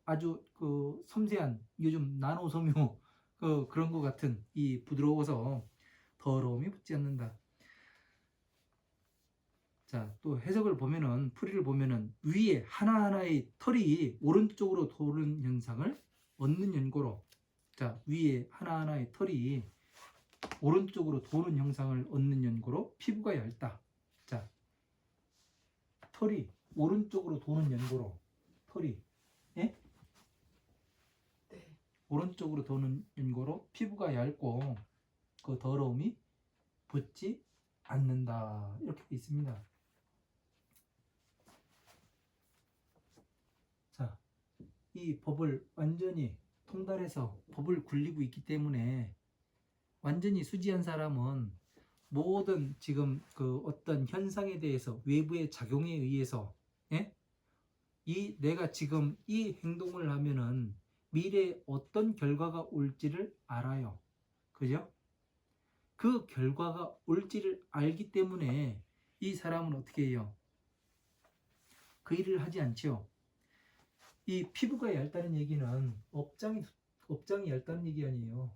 아주 섬세한 요즘 나노 섬유 그런 것 같은 이 부드러워서 더러움이 붙지 않는다. 자, 또 해석을 보면은 풀이를 보면은 위에 하나하나의 털이 오른쪽으로 도는 현상을 얻는 연고로 자, 위에 하나하나의 털이 오른쪽으로 도는 형상을 얻는 연고로 피부가 얇다. 자, 털이 오른쪽으로 도는 연고로 털이 예? 네. 오른쪽으로 도는 연고로 피부가 얇고 그 더러움이 붙지 않는다. 이렇게 돼 있습니다. 자, 이 법을 완전히 통달해서 법을 굴리고 있기 때문에 완전히 수지한 사람은 모든 지금 어떤 현상에 대해서 외부의 작용에 의해서 내가 지금 이 행동을 하면은 미래에 어떤 결과가 올지를 알아요. 그죠? 그 결과가 올지를 알기 때문에 이 사람은 어떻게 해요? 그 일을 하지 않죠. 이 피부가 얇다는 얘기는 업장이 얇다는 얘기 아니에요.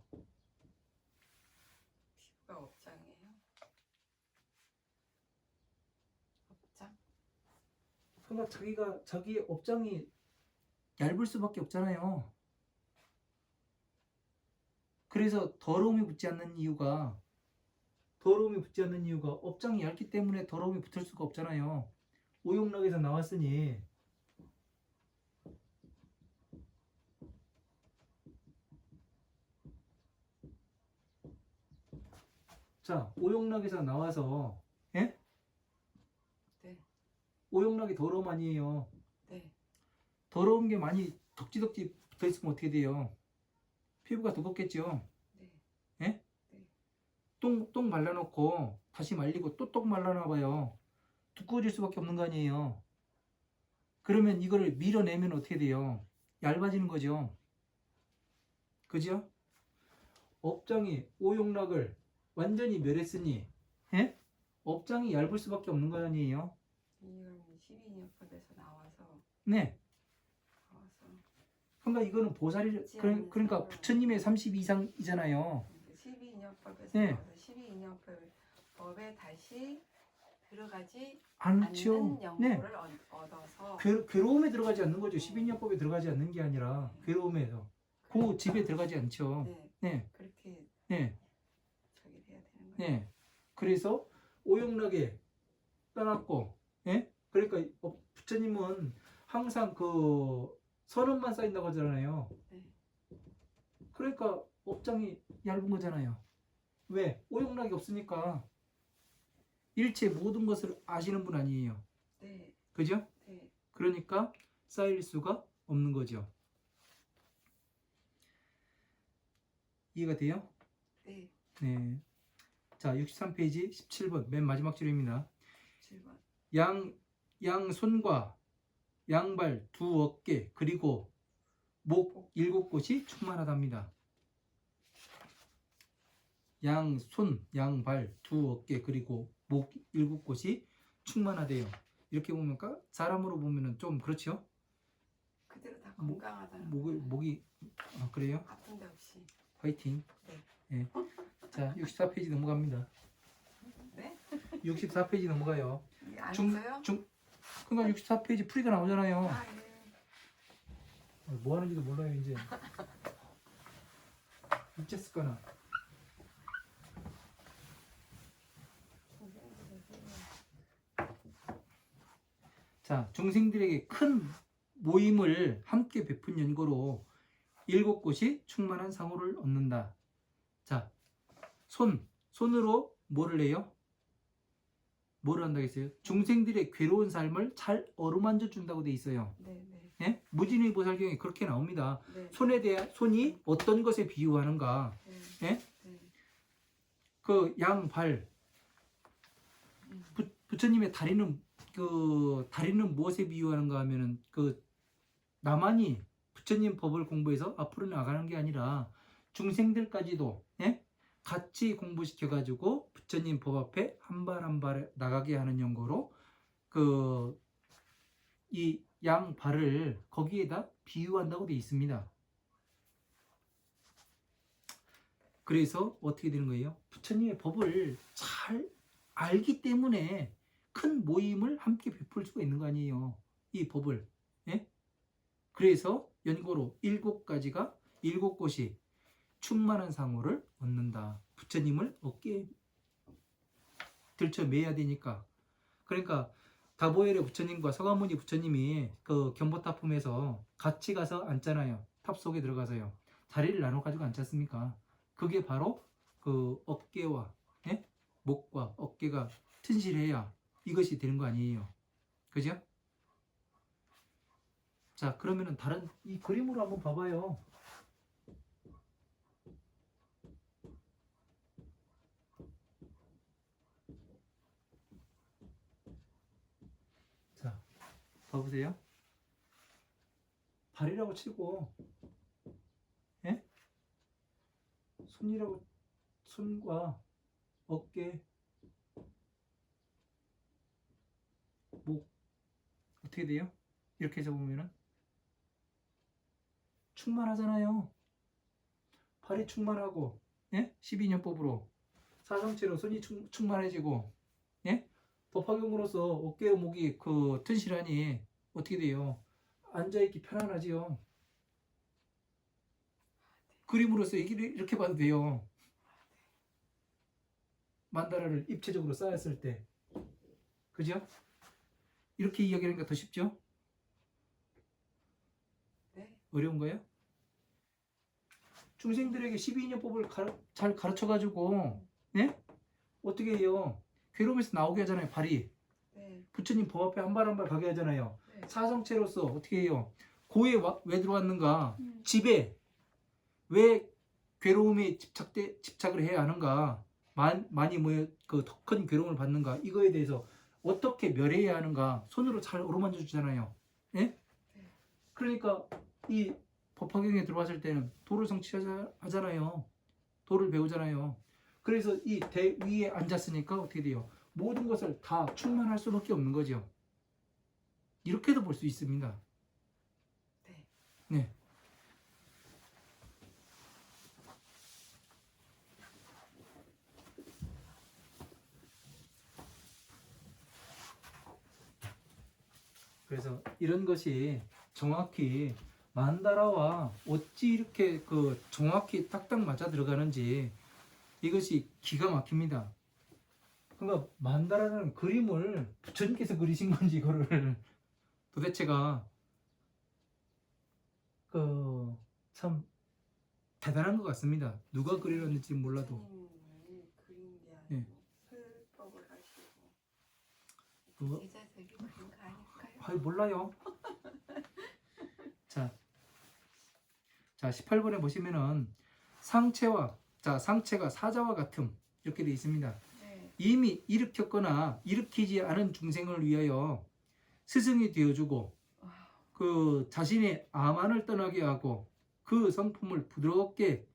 피부가 업장이에요. 업장? 그러니까 자기 업장이 얇을 수밖에 없잖아요. 그래서 더러움이 붙지 않는 이유가 업장이 얇기 때문에 더러움이 붙을 수가 없잖아요. 오용락에서 나왔으니 자, 오용락에서 나와서 예? 네. 오용락이 더러움 아니에요. 네. 더러운 게 많이 덕지덕지 붙어 있으면 어떻게 돼요? 피부가 두껍겠죠. 네. 예? 네. 똥 말라놓고 다시 말리고 또 똥 말라놔봐요. 두꺼워질 수밖에 없는 거 아니에요. 그러면 이거를 밀어내면 어떻게 돼요? 얇아지는 거죠. 그죠? 업장이 오용락을 완전히 멸했으니 예? 업장이 얇을 수밖에 없는 거 아니에요. 이건 12인연법에서 나와서 네. 그러니까 이거는 보살이 그러니까 부처님의 32이상이잖아요. 12인연법에서 네. 나와서 12인연법에 다시 들어가지 않죠. 않는 네. 영도를 얻어서 괴로움에 들어가지 않는 거죠. 12인연법에 들어가지 않는 게 아니라 괴로움에서 그 집에 들어가지 않죠. 네. 네. 그렇게 네. 저기 돼야 되는 거예요. 네. 그래서 오용락에 떠났고, 예? 그러니까 부처님은 항상 그 선언만 쌓인다고 하잖아요. 네. 그러니까 업장이 얇은 거잖아요. 왜? 오용락이 없으니까 일체 모든 것을 아시는 분 아니에요. 네. 그죠? 네. 그러니까 쌓일 수가 없는 거죠. 이해가 돼요? 네. 네. 자, 63페이지 17번 맨 마지막 줄입니다. 7번. 양손과 양발 두 어깨 그리고 목 7곳이 충만하답니다. 양손, 양발 두 어깨 그리고 목 7곳이 충만하대요. 이렇게 보면 사람으로 보면은 좀 그렇죠? 그대로 다 건강하다는 목이 그래요? 아픈 데 없이. 화이팅. 네. 네. 자, 64페이지 넘어갑니다. 네? 64페이지 넘어가요. 안 했어요? 그러니까 64페이지 풀이가 나오잖아요. 아, 예. 뭐 하는지도 몰라요 이제. 어쨌거나. 자, 중생들에게 큰 모임을 함께 베푼 연고로 7곳이 충만한 상호를 얻는다. 자, 손으로 뭐를 해요? 뭐를 한다고 했어요? 중생들의 괴로운 삶을 잘 어루만져 준다고 돼 있어요. 네, 네. 예? 무진의 보살경에 그렇게 나옵니다. 네. 손이 어떤 것에 비유하는가? 네. 예? 네. 그 양발 부처님의 다리는 무엇에 비유하는가 하면은 나만이 부처님 법을 공부해서 앞으로 나가는 게 아니라 중생들까지도 예? 같이 공부시켜 가지고 부처님 법 앞에 한 발 한 발 나가게 하는 연고로 이 양발을 거기에다 비유한다고 되어 있습니다. 그래서 어떻게 되는 거예요? 부처님의 법을 잘 알기 때문에 큰 모임을 함께 베풀 수가 있는 거 아니에요. 이 법을. 예? 그래서 연고로 7곳이 충만한 상호를 얻는다. 부처님을 어깨에 들쳐 매야 되니까. 그러니까 다보엘의 부처님과 서가모니 부처님이 그 견보탑품에서 같이 가서 앉잖아요. 탑 속에 들어가서요. 자리를 나눠 가지고 앉지 않습니까? 그게 바로 그 어깨와 예? 목과 어깨가 튼실해야 이것이 되는 거 아니에요. 그죠? 자, 그러면은 다른 이 그림으로 한번 봐봐요. 자, 봐보세요. 발이라고 치고, 예? 손과 어깨, 목, 어떻게 돼요? 이렇게 해서 보면은 충만하잖아요. 팔이 충만하고, 예? 12년법으로 사성체로 손이 충만해지고, 예? 법화경으로서 어깨와 목이 그 튼실하니 어떻게 돼요? 앉아있기 편안하지요. 그림으로서 얘기를 이렇게 봐도 돼요. 만다라를 입체적으로 쌓았을 때, 그죠? 이렇게 이야기하는 게 더 쉽죠? 네. 어려운가요? 중생들에게 12인연법을 잘 가르쳐가지고, 예? 어떻게 해요? 괴로움에서 나오게 하잖아요, 발이. 네. 부처님 법 앞에 한 발 한 발 가게 하잖아요. 네. 사성체로서 어떻게 해요? 고에 왜 들어왔는가? 음. 집에 왜 괴로움에 집착을 해야 하는가? 많이 더 큰 괴로움을 받는가? 이거에 대해서 어떻게 멸해야 하는가? 손으로 잘 어루만져 주잖아요. 예? 네. 그러니까 이 법화경에 들어왔을 때는 도를 성취하잖아요. 도를 배우잖아요. 그래서 이 대위에 앉았으니까 어떻게 돼요? 모든 것을 다 충만할 수밖에 없는 거죠. 이렇게도 볼 수 있습니다. 네. 네. 그래서 이런 것이 정확히 만다라와 어찌 이렇게 그 정확히 딱딱 맞아 들어가는지 이것이 기가 막힙니다. 그러니까 만다라는 그림을 부처님께서 그리신 건지 이거를 도대체가 그 참 대단한 것 같습니다. 누가 그리렸는지 몰라도. 부처님을 그린 게 네. 아니고 설법을 하시고 그, 제자들이 그린 거 아닐까요? 몰라요. 자, 18번에 보시면은 상체가 사자와 같음 이렇게 되어 있습니다. 네. 이미 일으켰거나 일으키지 않은 중생을 위하여 스승이 되어주고 그 자신의 암안을 떠나게 하고 그 성품을 부드럽게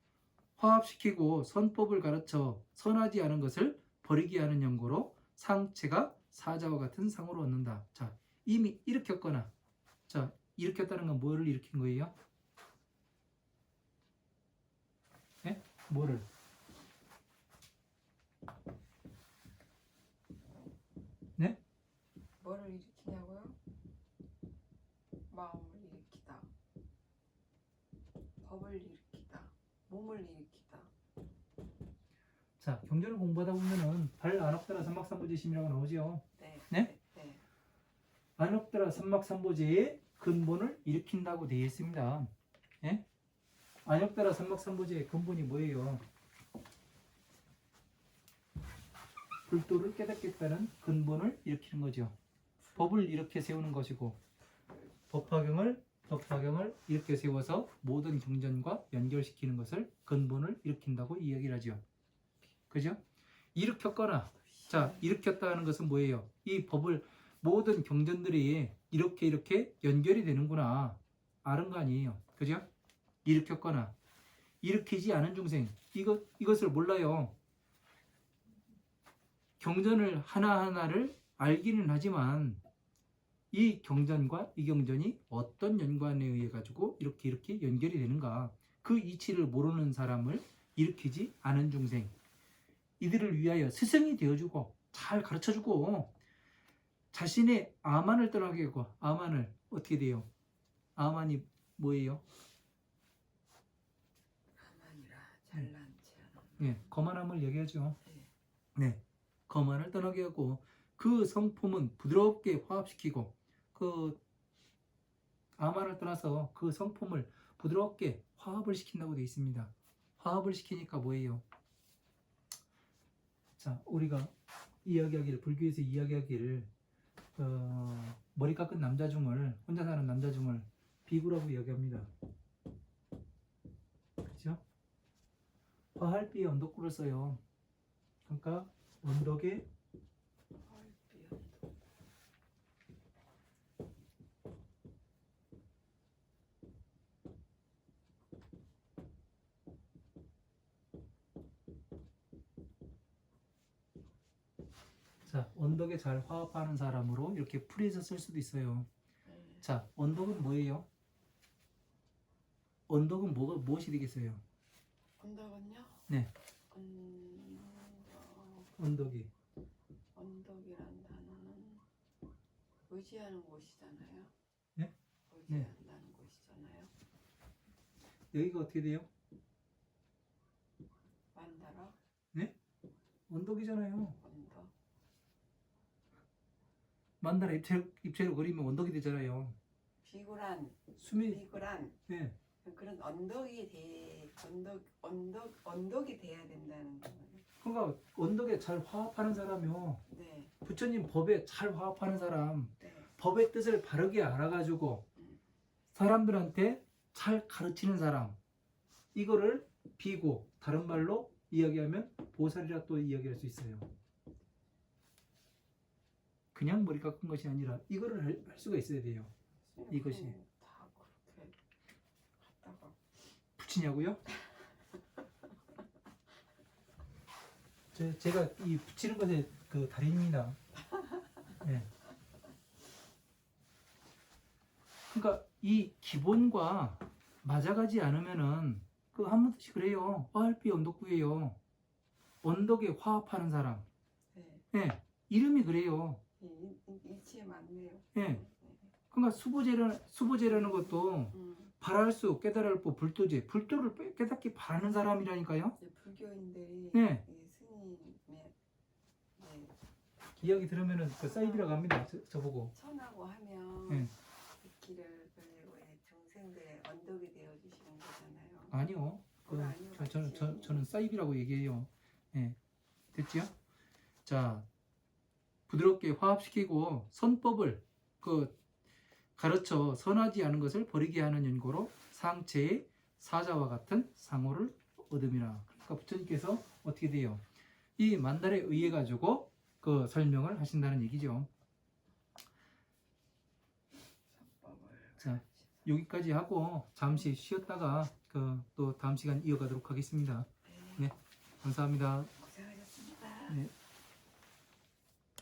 화합시키고 선법을 가르쳐 선하지 않은 것을 버리게 하는 연고로 상체가 사자와 같은 상으로 얻는다. 자, 이미 일으켰거나, 자, 일으켰다는 건 뭐를 일으킨 거예요? 네? 뭐를? 네? 뭐를 일으키냐고요? 마음을 일으키다, 법을 일으키다, 몸을 일으키다. 자, 경전을 공부하다 보면은 발 안엎드라 삼막삼보지심이라고 나오죠. 네. 네? 네. 안엎드라 삼막삼보지의 근본을 일으킨다고 되어 있습니다. 예? 안엎드라 삼막삼보지의 근본이 뭐예요? 불도를 깨닫겠다는 근본을 일으키는 거죠. 법을 이렇게 세우는 것이고 법화경을 이렇게 세워서 모든 경전과 연결시키는 것을 근본을 일으킨다고 이야기를 하죠. 그죠? 일으켰거나, 자, 일으켰다는 것은 뭐예요? 이 법을 모든 경전들이 이렇게 연결이 되는구나 아는 거 아니에요. 그죠? 일으켰거나 일으키지 않은 중생 이것을 몰라요. 경전을 하나하나를 알기는 하지만 이 경전과 이 경전이 어떤 연관에 의해 가지고 이렇게 연결이 되는가 그 이치를 모르는 사람을 일으키지 않은 중생 이들을 위하여 스승이 되어주고 잘 가르쳐주고 자신의 아만을 떠나게 하고 아만을 어떻게 돼요? 아만이 뭐예요? 가만이라 잘난지 않은. 네, 거만함을 얘기하죠. 네. 네, 거만을 떠나게 하고 그 성품은 부드럽게 화합시키고 그 아만을 떠나서 그 성품을 부드럽게 화합을 시킨다고 되어 있습니다. 화합을 시키니까 뭐예요? 자, 우리가 불교에서 이야기하기를 머리 깎은 남자 중을 혼자 사는 남자 중을 비구라고 이야기합니다. 그렇죠? 화할비에 언덕구를 써요. 그러니까 언덕에 자, 언덕에 잘 화합하는 사람으로 이렇게 풀이해서 쓸 수도 있어요. 자, 언덕은 뭐예요? 언덕은 무엇이 되겠어요? 언덕은요? 네. 언덕이. 언덕이란 단어는 의지하는 곳이잖아요. 네? 의지한다는 곳이잖아요. 여기가 어떻게 돼요? 만다라 네? 언덕이잖아요. 언덕. 만다라 입체로 그리면 언덕이 되잖아요. 비굴한 수미. 네. 그런 언덕이 돼야 된다는 거예요. 그러니까 언덕에 잘 화합하는 사람이요. 네. 부처님 법에 잘 화합하는 사람, 네. 법의 뜻을 바르게 알아가지고 사람들한테 잘 가르치는 사람, 이거를 비고 다른 말로 이야기하면 보살이라 또 이야기할 수 있어요. 그냥 머리 깎은 것이 아니라 이거를 할 수가 있어야 돼요. 이것이. 다 그렇게 갖다가 붙이냐고요? 제가 이 붙이는 것에 그 달인입니다. 네. 그러니까 이 기본과 맞아가지 않으면은 그 한문뜻이 그래요. 화할비 언덕구예요. 언덕에 화합하는 사람. 네. 네. 이름이 그래요. 일치에 맞네요. 네. 그러니까 수보제라는 것도 바랄 수, 깨달을 법, 불도제. 불도를 깨닫기 바라는 사람이라니까요. 불교인들이 네. 이 스님의 이야기 들으면은 그 사이비라고 합니다. 저보고. 천하고 하면 네. 그 길을 걸리고 중생들의 언덕이 되어 주시는 거잖아요. 아니요. 그건 아니요. 저는 사이비라고 얘기해요. 네. 됐지요? 자, 부드럽게 화합시키고 선법을 가르쳐 선하지 않은 것을 버리게 하는 연고로 상체의 사자와 같은 상호를 얻음이라. 그러니까 부처님께서 어떻게 돼요? 이 만달에 의해 가지고 그 설명을 하신다는 얘기죠. 자, 여기까지 하고 잠시 쉬었다가 또 다음 시간 이어가도록 하겠습니다. 네, 감사합니다. 고생하셨습니다. 네.